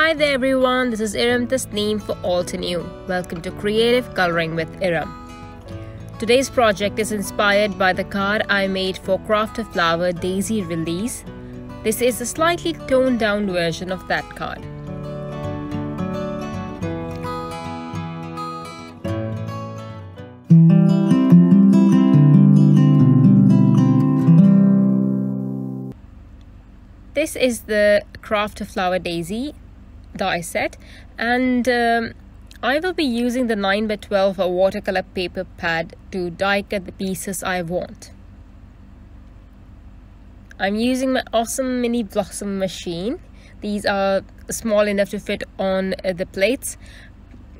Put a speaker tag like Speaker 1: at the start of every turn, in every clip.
Speaker 1: Hi there everyone, this is Erum Tasneem for Altenew. Welcome to Creative Coloring with Erum. Today's project is inspired by the card I made for Craft a Flower Daisy release. This is a slightly toned down version of that card. This is the Craft a Flower Daisy die set, and I will be using the 9x12 watercolor paper pad to die cut the pieces I want. I'm using my awesome mini blossom machine. These are small enough to fit on the plates,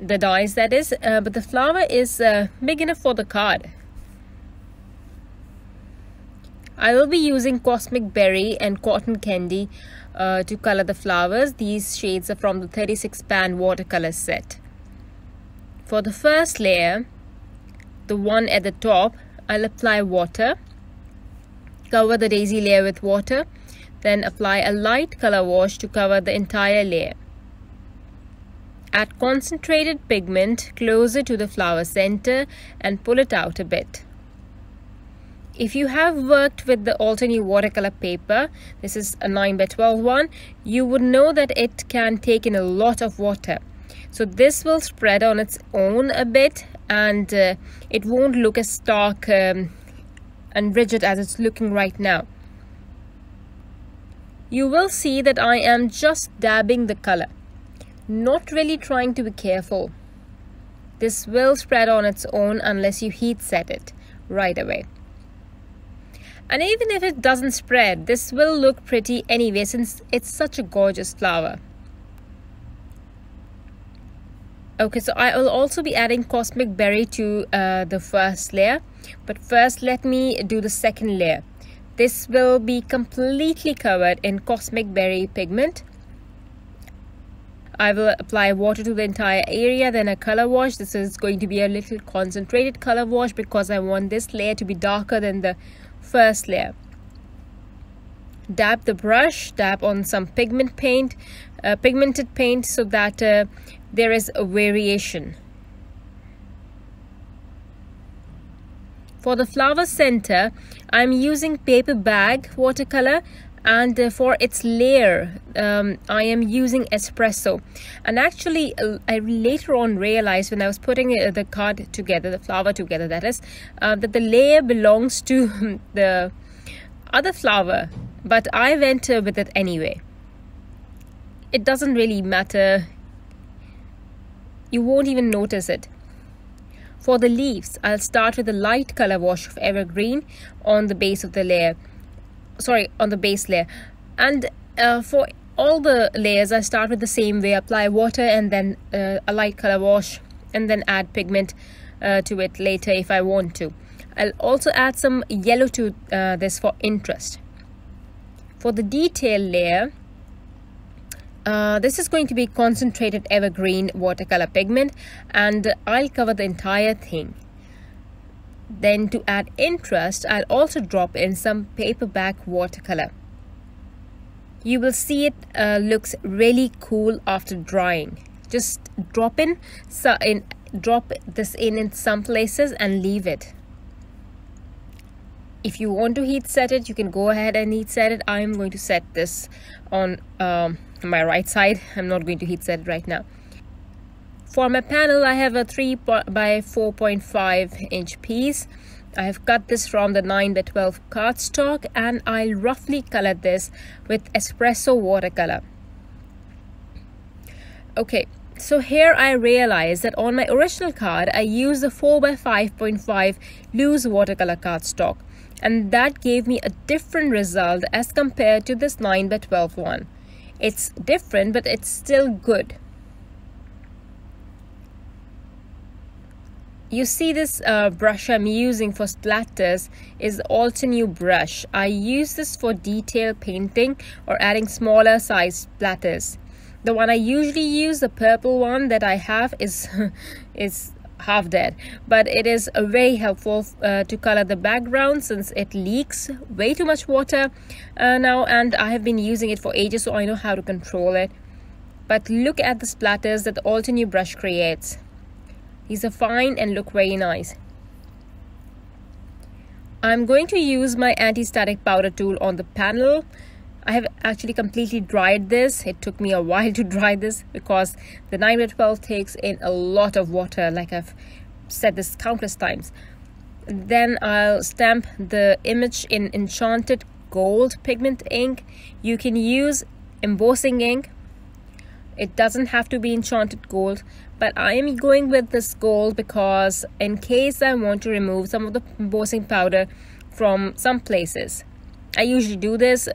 Speaker 1: the dies that is, but the flower is big enough for the card. I will be using Cosmic Berry and Cotton Candy to color the flowers. These shades are from the 36 pan watercolor set. For the first layer, the one at the top, I'll apply water, cover the daisy layer with water, then apply a light color wash to cover the entire layer. Add concentrated pigment closer to the flower center and pull it out a bit. If you have worked with the Altenew watercolor paper, this is a 9x12 one, you would know that it can take in a lot of water. So this will spread on its own a bit, and it won't look as stark and rigid as it's looking right now. You will see that I am just dabbing the color, not really trying to be careful. This will spread on its own unless you heat set it right away. And even if it doesn't spread, this will look pretty anyway since it's such a gorgeous flower. Okay, so I will also be adding Cosmic Berry to the first layer. But first let me do the second layer. This will be completely covered in Cosmic Berry pigment. I will apply water to the entire area, then a color wash. This is going to be a little concentrated color wash because I want this layer to be darker than the first layer. Dab the brush, dab on some pigmented paint so that there is a variation. For the flower center, I'm using paper bag watercolor, and for its layer I am using espresso. And actually I later on realized when I was putting the card together, the flower together that is, that the layer belongs to the other flower, but I went with it anyway. It doesn't really matter, you won't even notice it. For the leaves, I'll start with a light color wash of evergreen on the base of the layer. On the base layer, and for all the layers I start with the same way. Apply water and then a light color wash, and then add pigment to it later if I want to. I'll also add some yellow to this for interest. For the detail layer, this is going to be concentrated evergreen watercolor pigment, and I'll cover the entire thing. Then to add interest, I'll also drop in some paperback watercolor. You will see it looks really cool after drying. Just drop this in some places and leave it. If you want to heat set it, you can go ahead and heat set it. I'm going to set this on my right side. I'm not going to heat set it right now. For my panel, I have a 3 by 4.5 inch piece. I have cut this from the 9x12 cardstock, and I'll roughly color this with espresso watercolor. Okay, so here I realized that on my original card, I used the 4 by 5.5 loose watercolor cardstock, and that gave me a different result as compared to this 9x12 one. It's different, but it's still good. You see this brush I'm using for splatters is Altenew brush. I use this for detail painting or adding smaller size splatters. The one I usually use, the purple one that I have, is half dead, but it is very helpful to color the background since it leaks way too much water now, and I have been using it for ages, so I know how to control it. But look at the splatters that the Altenew brush creates. These are fine and look very nice. I'm going to use my anti-static powder tool on the panel. I have actually completely dried this. It took me a while to dry this because the 9x12 takes in a lot of water, like I've said this countless times. Then I'll stamp the image in Enchanted gold pigment ink. You can use embossing ink. It doesn't have to be Enchanted gold, but I am going with this gold because in case I want to remove some of the embossing powder from some places. I usually do this,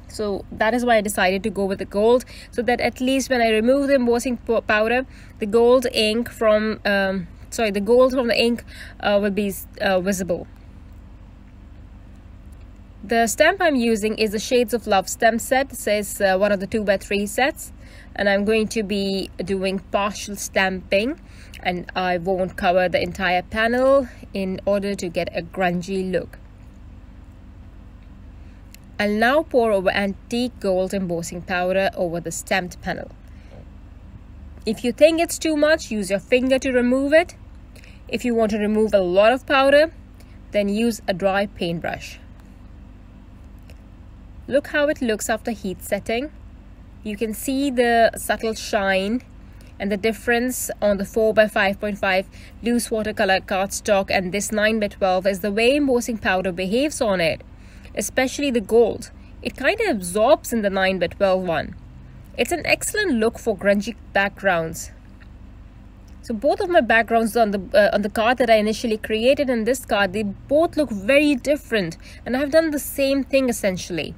Speaker 1: so that is why I decided to go with the gold, so that at least when I remove the embossing powder, the gold ink from the gold from the ink will be visible. The stamp I'm using is the Shades of Love stamp set. It says one of the 2x3 sets, and I'm going to be doing partial stamping, and I won't cover the entire panel in order to get a grungy look. I'll now pour over antique gold embossing powder over the stamped panel. If you think it's too much, use your finger to remove it. If you want to remove a lot of powder, then use a dry paintbrush. Look how it looks after heat setting. You can see the subtle shine and the difference on the 4x5.5 loose watercolor cardstock and this 9x12 is the way embossing powder behaves on it, especially the gold. It kind of absorbs in the 9x12 one. It's an excellent look for grungy backgrounds. So both of my backgrounds on the card that I initially created and this card, they both look very different, and I've done the same thing essentially.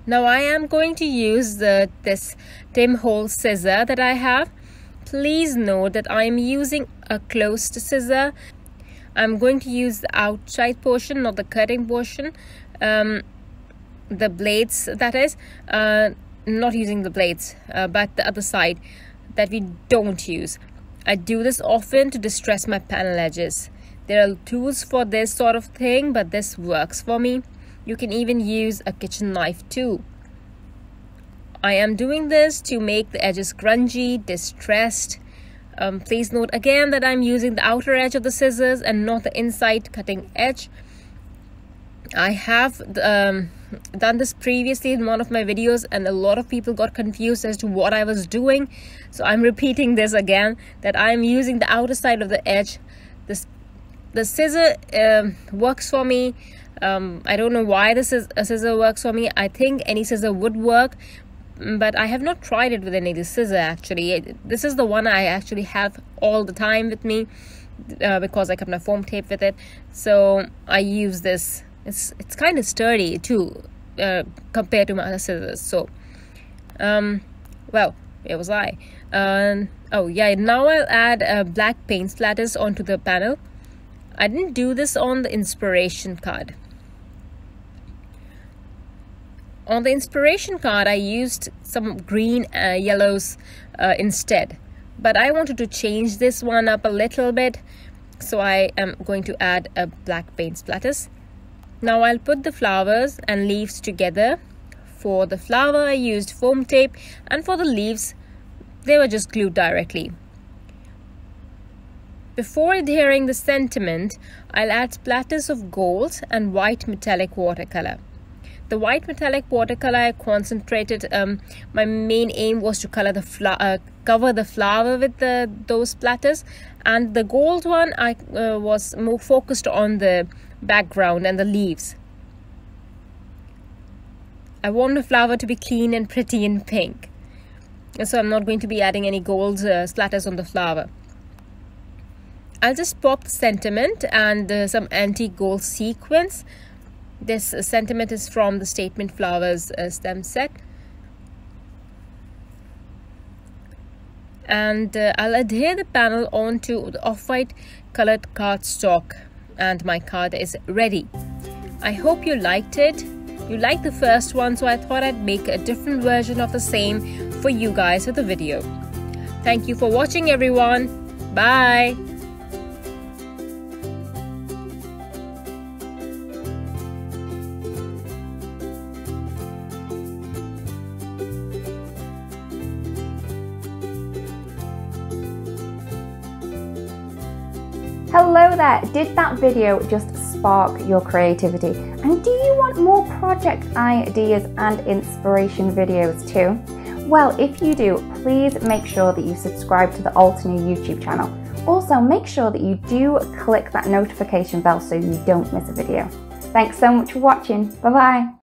Speaker 1: Now I am going to use this Tim Hole scissor that I have. Please note that I am using a closed scissor. I'm going to use the outside portion, not the cutting portion. The blades, that is. Not using the blades, but the other side that we don't use. I do this often to distress my panel edges. There are tools for this sort of thing, but this works for me. You can even use a kitchen knife too. I am doing this to make the edges grungy, distressed. Please note again that I'm using the outer edge of the scissors and not the inside cutting edge. I have done this previously in one of my videos and a lot of people got confused as to what I was doing. So I'm repeating this again, that I'm using the outer side of the edge. The scissor works for me. I don't know why a scissor works for me. I think any scissor would work, but I have not tried it with any of the scissor actually. This is the one I actually have all the time with me because I kept my foam tape with it. So I use this. It's kind of sturdy too compared to my other scissors. So, well, where was I? Oh yeah, now I'll add black paint splatters onto the panel. I didn't do this on the inspiration card. On the inspiration card, I used some green yellows instead. But I wanted to change this one up a little bit, so I am going to add a black paint splatters. Now I'll put the flowers and leaves together. For the flower, I used foam tape, and for the leaves, they were just glued directly. Before adhering the sentiment, I'll add splatters of gold and white metallic watercolor. The white metallic watercolor I concentrated, my main aim was to cover the flower with those splatters, and the gold one I was more focused on the background and the leaves. I want the flower to be clean and pretty and pink, so I'm not going to be adding any gold splatters on the flower. I'll just pop the sentiment and some antique gold sequins. This sentiment is from the Statement Flowers stem set. And I'll adhere the panel onto the off-white colored cardstock, and my card is ready. I hope you liked it. You liked the first one, so I thought I'd make a different version of the same for you guys with the video. Thank you for watching, everyone. Bye.
Speaker 2: So there, did that video just spark your creativity? And do you want more project ideas and inspiration videos too? Well, if you do, please make sure that you subscribe to the Altenew YouTube channel. Also, make sure that you do click that notification bell so you don't miss a video. Thanks so much for watching. Bye bye.